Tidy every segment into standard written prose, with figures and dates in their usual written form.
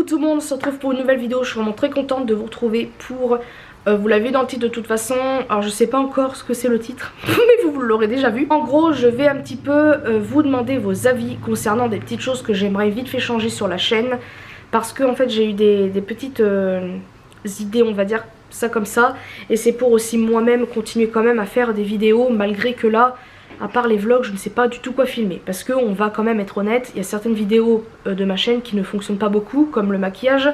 tout le monde, on se retrouve pour une nouvelle vidéo. Je suis vraiment très contente de vous retrouver pour... vous l'avez vu dans le titre de toute façon. Alors je sais pas encore ce que c'est le titre, mais vous l'aurez déjà vu. En gros, je vais un petit peu vous demander vos avis concernant des petites choses que j'aimerais vite fait changer sur la chaîne. Parce que en fait j'ai eu des petites idées, on va dire ça comme ça. Et c'est pour aussi moi-même continuer quand même à faire des vidéos, malgré que là... À part les vlogs, je ne sais pas du tout quoi filmer. Parce qu'on va quand même être honnête, il y a certaines vidéos de ma chaîne qui ne fonctionnent pas beaucoup, comme le maquillage.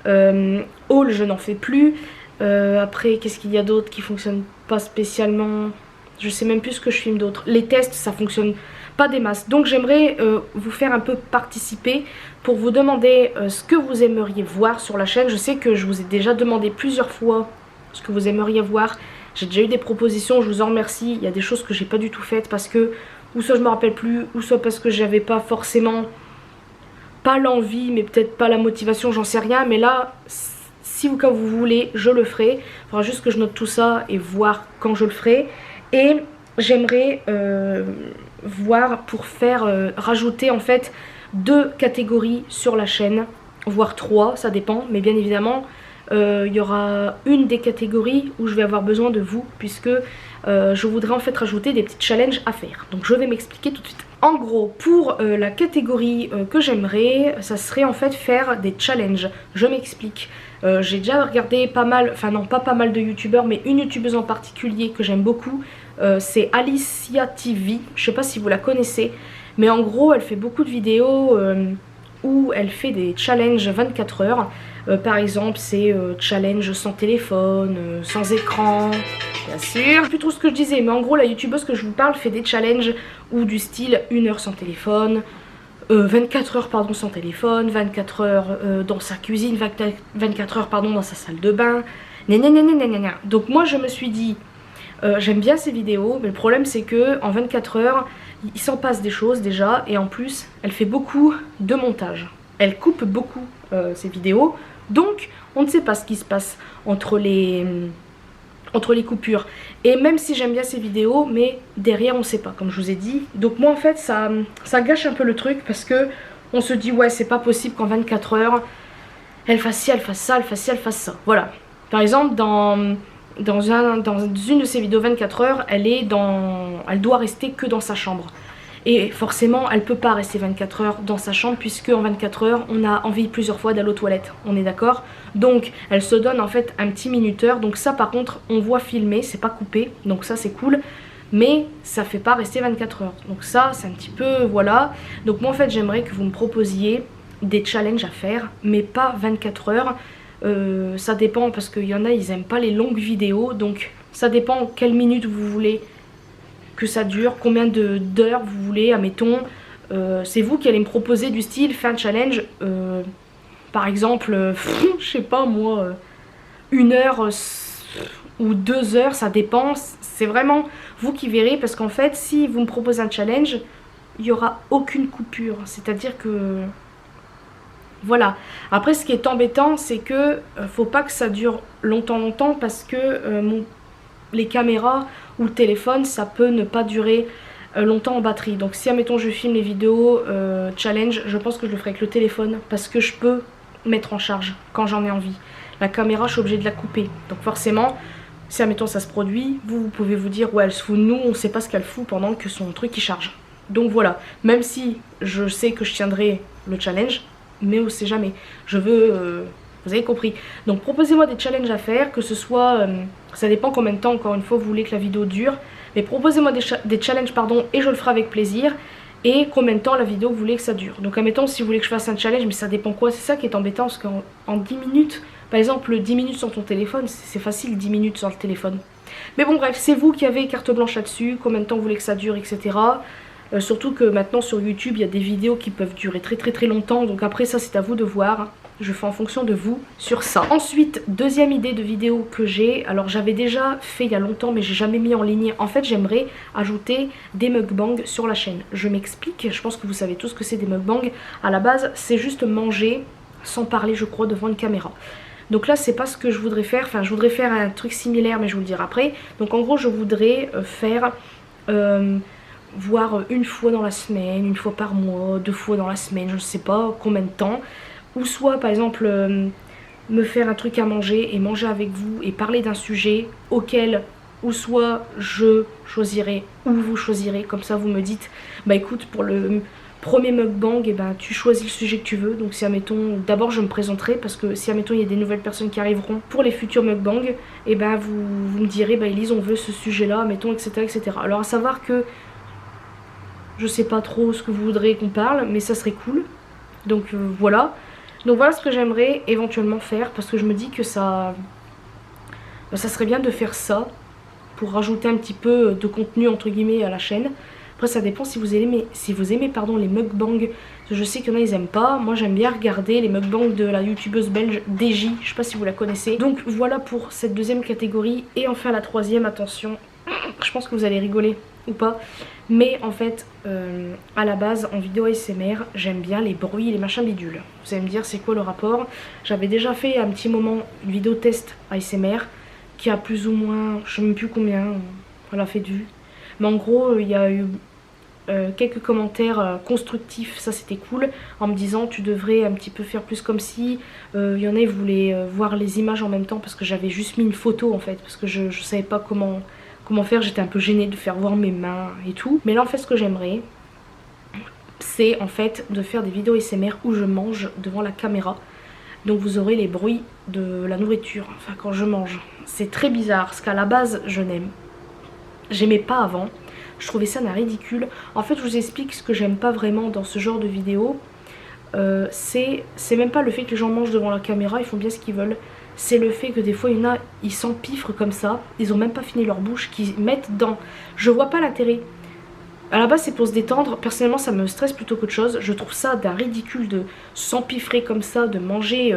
Haul, je n'en fais plus. Après, qu'est-ce qu'il y a d'autre qui fonctionne pas spécialement? Je sais même plus ce que je filme d'autre. Les tests, ça fonctionne pas des masses. Donc j'aimerais vous faire un peu participer pour vous demander ce que vous aimeriez voir sur la chaîne. Je sais que je vous ai déjà demandé plusieurs fois ce que vous aimeriez voir. J'ai déjà eu des propositions, je vous en remercie. Il y a des choses que j'ai pas du tout faites parce que ou soit je me rappelle plus, ou soit parce que j'avais pas forcément pas l'envie, mais peut-être pas la motivation, j'en sais rien. Mais là, si vous, quand vous voulez, je le ferai. Il faudra juste que je note tout ça et voir quand je le ferai. Et j'aimerais voir pour faire rajouter en fait 2 catégories sur la chaîne, voire 3, ça dépend, mais bien évidemment. Il y aura une des catégories où je vais avoir besoin de vous, puisque je voudrais en fait rajouter des petits challenges à faire. Donc je vais m'expliquer tout de suite. En gros, pour la catégorie que j'aimerais, ça serait en fait faire des challenges. Je m'explique. J'ai déjà regardé pas mal, enfin non pas pas mal de youtubeurs, mais une youtubeuse en particulier que j'aime beaucoup, c'est Alicia TV. Je sais pas si vous la connaissez, mais en gros elle fait beaucoup de vidéos où elle fait des challenges 24 heures. Par exemple, c'est challenge sans téléphone, sans écran, bien sûr. Plus trop ce que je disais, mais en gros, la youtubeuse que je vous parle fait des challenges où du style 1 heure sans téléphone, 24 heures pardon sans téléphone, 24 heures dans sa cuisine, 24 heures pardon dans sa salle de bain, donc moi je me suis dit, j'aime bien ces vidéos, mais le problème c'est que en 24 heures, il s'en passe des choses déjà, et en plus, elle fait beaucoup de montage. Elle coupe beaucoup ses vidéos, donc on ne sait pas ce qui se passe entre les coupures. Et même si j'aime bien ces vidéos, mais derrière on ne sait pas, comme je vous ai dit. Donc moi en fait ça gâche un peu le truc, parce que on se dit ouais c'est pas possible qu'en 24 heures elle fasse ci, elle fasse ça, elle fasse ci, elle fasse ça. Voilà. Par exemple dans une de ses vidéos 24 heures, elle doit rester que dans sa chambre. Et forcément, elle peut pas rester 24 heures dans sa chambre, puisque en 24 heures, on a envie plusieurs fois d'aller aux toilettes. On est d'accord? Donc, elle se donne en fait un petit minuteur. Donc ça, par contre, on voit filmer, c'est pas coupé. Donc ça, c'est cool. Mais ça fait pas rester 24 heures. Donc ça, c'est un petit peu... Voilà. Donc moi, en fait, j'aimerais que vous me proposiez des challenges à faire, mais pas 24 heures. Ça dépend, parce qu'il y en a, ils aiment pas les longues vidéos. Donc ça dépend quelle minute vous voulez que ça dure, combien d'heures vous voulez, admettons. C'est vous qui allez me proposer du style, faire un challenge, par exemple, je sais pas moi, 1 heure ou 2 heures, ça dépend. C'est vraiment vous qui verrez, parce qu'en fait, si vous me proposez un challenge, il n'y aura aucune coupure. C'est-à-dire que... Voilà. Après, ce qui est embêtant, c'est que faut pas que ça dure longtemps, parce que les caméras ou le téléphone, ça peut ne pas durer longtemps en batterie. Donc si admettons je filme les vidéos challenge, je pense que je le ferai avec le téléphone, parce que je peux mettre en charge quand j'en ai envie. La caméra, je suis obligée de la couper. Donc forcément, si admettons ça se produit, vous pouvez vous dire ouais elle se fout de nous, on sait pas ce qu'elle fout pendant que son truc il charge. Donc voilà, même si je sais que je tiendrai le challenge, mais on sait jamais. Je veux... vous avez compris. Donc proposez-moi des challenges à faire, que ce soit... ça dépend combien de temps, encore une fois, vous voulez que la vidéo dure. Mais proposez-moi des challenges, pardon, et je le ferai avec plaisir. Et combien de temps la vidéo vous voulez que ça dure. Donc admettons, si vous voulez que je fasse un challenge, mais ça dépend quoi. C'est ça qui est embêtant, parce qu'en 10 minutes... Par exemple, 10 minutes sur ton téléphone, c'est facile, 10 minutes sur le téléphone. Mais bon bref, c'est vous qui avez carte blanche là-dessus, combien de temps vous voulez que ça dure, etc. Surtout que maintenant sur YouTube, il y a des vidéos qui peuvent durer très longtemps. Donc après ça, c'est à vous de voir. Je fais en fonction de vous sur ça. Ensuite, deuxième idée de vidéo que j'ai. Alors j'avais déjà fait il y a longtemps, mais j'ai jamais mis en ligne. En fait, j'aimerais ajouter des mukbangs sur la chaîne. Je m'explique, je pense que vous savez tous ce que c'est des mukbangs. À la base, c'est juste manger sans parler, je crois, devant une caméra. Donc là, c'est pas ce que je voudrais faire. Enfin, je voudrais faire un truc similaire, mais je vous le dirai après. Donc en gros, je voudrais faire... voire 1 fois dans la semaine, 1 fois par mois, 2 fois dans la semaine, je ne sais pas combien de temps, ou soit par exemple me faire un truc à manger et manger avec vous et parler d'un sujet auquel ou soit je choisirai ou vous choisirez, comme ça vous me dites bah écoute pour le premier mukbang et ben tu choisis le sujet que tu veux. Donc si admettons, d'abord je me présenterai parce que si admettons il y a des nouvelles personnes qui arriveront pour les futurs mukbangs, et ben vous me direz bah Elise on veut ce sujet là mettons etc. Alors à savoir que je sais pas trop ce que vous voudrez qu'on parle mais ça serait cool. Donc voilà. Donc voilà ce que j'aimerais éventuellement faire parce que je me dis que ça serait bien de faire ça pour rajouter un petit peu de contenu entre guillemets à la chaîne. Après ça dépend si vous aimez, pardon, les mukbangs. Je sais qu'il y en a ils aiment pas. Moi j'aime bien regarder les mukbangs de la youtubeuse belge DJ. Je sais pas si vous la connaissez. Donc voilà pour cette deuxième catégorie. Et enfin la troisième, attention. Je pense que vous allez rigoler ou pas. Mais en fait à la base en vidéo ASMR j'aime bien les bruits et les machins bidules. Vous allez me dire c'est quoi le rapport. J'avais déjà fait un petit moment une vidéo test ASMR qui a plus ou moins, je sais même plus combien elle a fait de vues. Mais en gros il y a eu quelques commentaires constructifs, ça c'était cool, en me disant tu devrais un petit peu faire plus comme si. Il y en a qui voulaient voir les images en même temps parce que j'avais juste mis une photo en fait, parce que je savais pas comment faire, j'étais un peu gênée de faire voir mes mains et tout. Mais là en fait ce que j'aimerais c'est en fait de faire des vidéos ASMR où je mange devant la caméra. Donc vous aurez les bruits de la nourriture, enfin quand je mange. C'est très bizarre parce qu'à la base j'aimais pas avant. Je trouvais ça ridicule. En fait je vous explique ce que j'aime pas vraiment dans ce genre de vidéo. C'est même pas le fait que les gens mangent devant la caméra, ils font bien ce qu'ils veulent. C'est le fait que des fois il y en a, ils s'empiffrent comme ça, ils ont même pas fini leur bouche, qu'ils mettent dans... Je vois pas l'intérêt. À la base c'est pour se détendre, personnellement ça me stresse plutôt qu'autre chose. Je trouve ça d'un ridicule de s'empiffrer comme ça, de manger...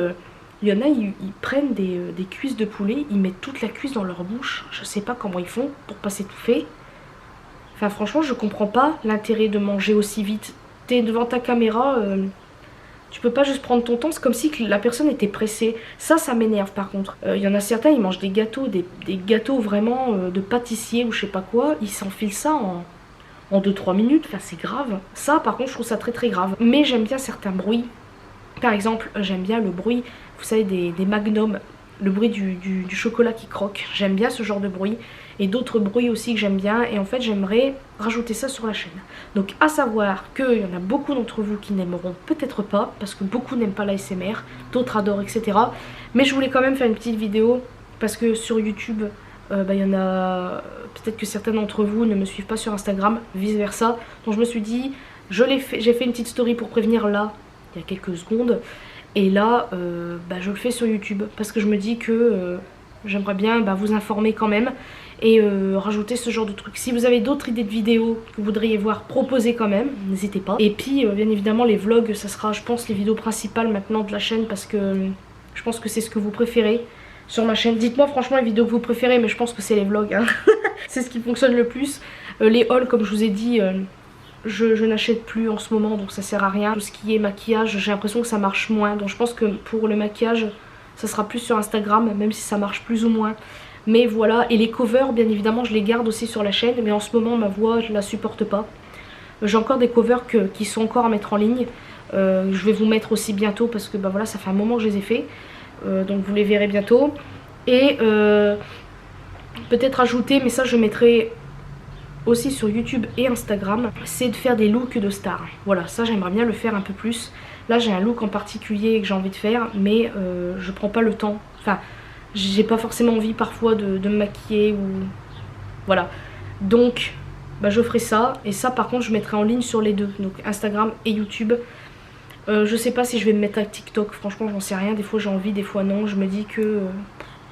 Il y en a, ils prennent des cuisses de poulet, ils mettent toute la cuisse dans leur bouche. Je sais pas comment ils font pour pas s'étouffer. Enfin franchement je comprends pas l'intérêt de manger aussi vite. T'es devant ta caméra, tu peux pas juste prendre ton temps, c'est comme si la personne était pressée. Ça m'énerve par contre. Il y en a certains, ils mangent des gâteaux, des gâteaux vraiment de pâtissier ou je sais pas quoi. Ils s'enfilent ça en 2-3 minutes, enfin c'est grave. Ça par contre je trouve ça très très grave. Mais j'aime bien certains bruits. Par exemple j'aime bien le bruit, vous savez des magnums. Le bruit du chocolat qui croque, j'aime bien ce genre de bruit. Et d'autres bruits aussi que j'aime bien. Et en fait j'aimerais rajouter ça sur la chaîne. Donc à savoir qu'il y en a beaucoup d'entre vous qui n'aimeront peut-être pas, parce que beaucoup n'aiment pas l'ASMR, d'autres adorent etc. Mais je voulais quand même faire une petite vidéo, parce que sur YouTube il y en a peut-être que certains d'entre vous ne me suivent pas sur Instagram, vice versa. Donc je me suis dit, j'ai fait une petite story pour prévenir là, il y a quelques secondes. Et là je le fais sur YouTube parce que je me dis que j'aimerais bien vous informer quand même et rajouter ce genre de trucs. Si vous avez d'autres idées de vidéos que vous voudriez voir, proposez quand même, n'hésitez pas. Et puis bien évidemment les vlogs, ça sera je pense les vidéos principales maintenant de la chaîne, parce que je pense que c'est ce que vous préférez sur ma chaîne. Dites-moi franchement les vidéos que vous préférez, mais je pense que c'est les vlogs hein. C'est ce qui fonctionne le plus. Les hauls comme je vous ai dit, je n'achète plus en ce moment, donc ça sert à rien. Tout ce qui est maquillage, j'ai l'impression que ça marche moins. Donc je pense que pour le maquillage, ça sera plus sur Instagram, même si ça marche plus ou moins. Mais voilà, et les covers, bien évidemment, je les garde aussi sur la chaîne. Mais en ce moment, ma voix, je la supporte pas. J'ai encore des covers qui sont encore à mettre en ligne. Je vais vous mettre aussi bientôt, parce que voilà, ça fait un moment que je les ai fait. Donc vous les verrez bientôt. Et peut-être ajouter, mais ça je mettrai aussi sur YouTube et Instagram, c'est de faire des looks de stars. Voilà, ça j'aimerais bien le faire un peu plus. Là j'ai un look en particulier que j'ai envie de faire, mais je prends pas le temps. Enfin, j'ai pas forcément envie parfois de me maquiller ou... Voilà. Donc, je ferai ça. Et ça par contre je mettrai en ligne sur les deux, donc Instagram et YouTube. Je sais pas si je vais me mettre à TikTok, franchement j'en sais rien. Des fois j'ai envie, des fois non. Je me dis que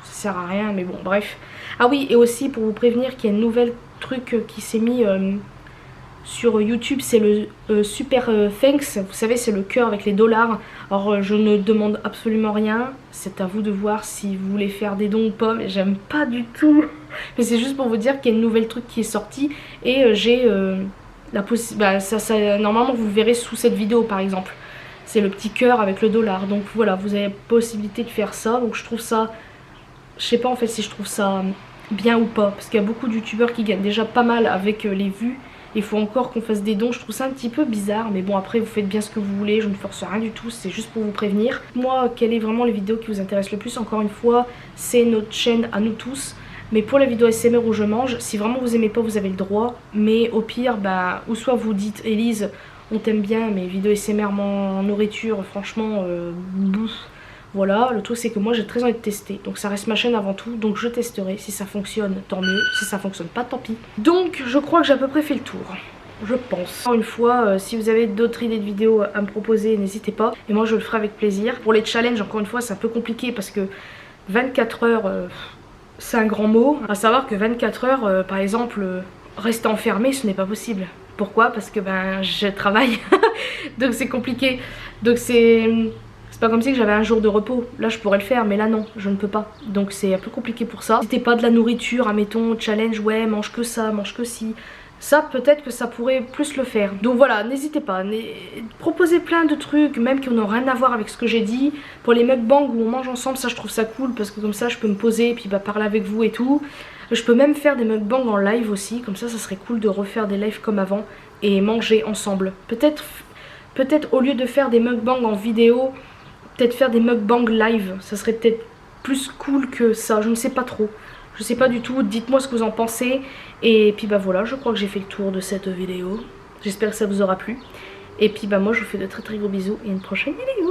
ça sert à rien, mais bon bref. Ah oui, et aussi pour vous prévenir qu'il y a une nouvelle truc qui s'est mis sur YouTube, c'est le Super Thanks. Vous savez, c'est le cœur avec les dollars. Alors je ne demande absolument rien, c'est à vous de voir si vous voulez faire des dons ou pas, mais j'aime pas du tout. Mais c'est juste pour vous dire qu'il y a une nouvelle truc qui est sortie. Et j'ai la possibilité, normalement vous le verrez sous cette vidéo par exemple. C'est le petit cœur avec le dollar. Donc voilà, vous avez la possibilité de faire ça. Donc je trouve ça, je sais pas en fait si je trouve ça bien ou pas, parce qu'il y a beaucoup de youtubeurs qui gagnent déjà pas mal avec les vues Il faut encore qu'on fasse des dons, je trouve ça un petit peu bizarre. Mais bon, après vous faites bien ce que vous voulez, je ne force rien du tout, c'est juste pour vous prévenir. Moi, quelles est vraiment les vidéos qui vous intéressent le plus? Encore une fois, c'est notre chaîne à nous tous. Mais pour la vidéo ASMR où je mange, si vraiment vous aimez pas, vous avez le droit. Mais au pire, bah, ou soit vous dites Elise, on t'aime bien, mais vidéo ASMR en nourriture, franchement, voilà. Le truc c'est que moi j'ai très envie de tester. Donc ça reste ma chaîne avant tout, donc je testerai. Si ça fonctionne, tant mieux. Si ça fonctionne pas, tant pis. Donc je crois que j'ai à peu près fait le tour. Je pense. Encore une fois, si vous avez d'autres idées de vidéos à me proposer, n'hésitez pas. Et moi je le ferai avec plaisir. Pour les challenges, encore une fois, c'est un peu compliqué parce que 24 heures... c'est un grand mot, à savoir que 24 heures, par exemple, rester enfermé, ce n'est pas possible. Pourquoi? Parce que ben je travaille, donc c'est compliqué. Donc c'est pas comme si j'avais un jour de repos. Là je pourrais le faire, mais là non, je ne peux pas. Donc c'est un peu compliqué pour ça. C'était pas de la nourriture, admettons, challenge, ouais, mange que ça, mange que ci. Ça peut-être que ça pourrait plus le faire. Donc voilà, n'hésitez pas, proposez plein de trucs, même qui n'ont rien à voir avec ce que j'ai dit. Pour les mukbangs où on mange ensemble, ça je trouve ça cool, parce que comme ça je peux me poser et puis bah, parler avec vous et tout. Je peux même faire des mukbangs en live aussi, comme ça serait cool de refaire des lives comme avant et manger ensemble. Peut-être au lieu de faire des mukbangs en vidéo, peut-être faire des mukbangs live, ça serait peut-être plus cool que ça, je ne sais pas trop. Je sais pas du tout, dites-moi ce que vous en pensez. Et puis bah voilà, je crois que j'ai fait le tour de cette vidéo. J'espère que ça vous aura plu. Et puis bah moi je vous fais de très très gros bisous et une prochaine vidéo.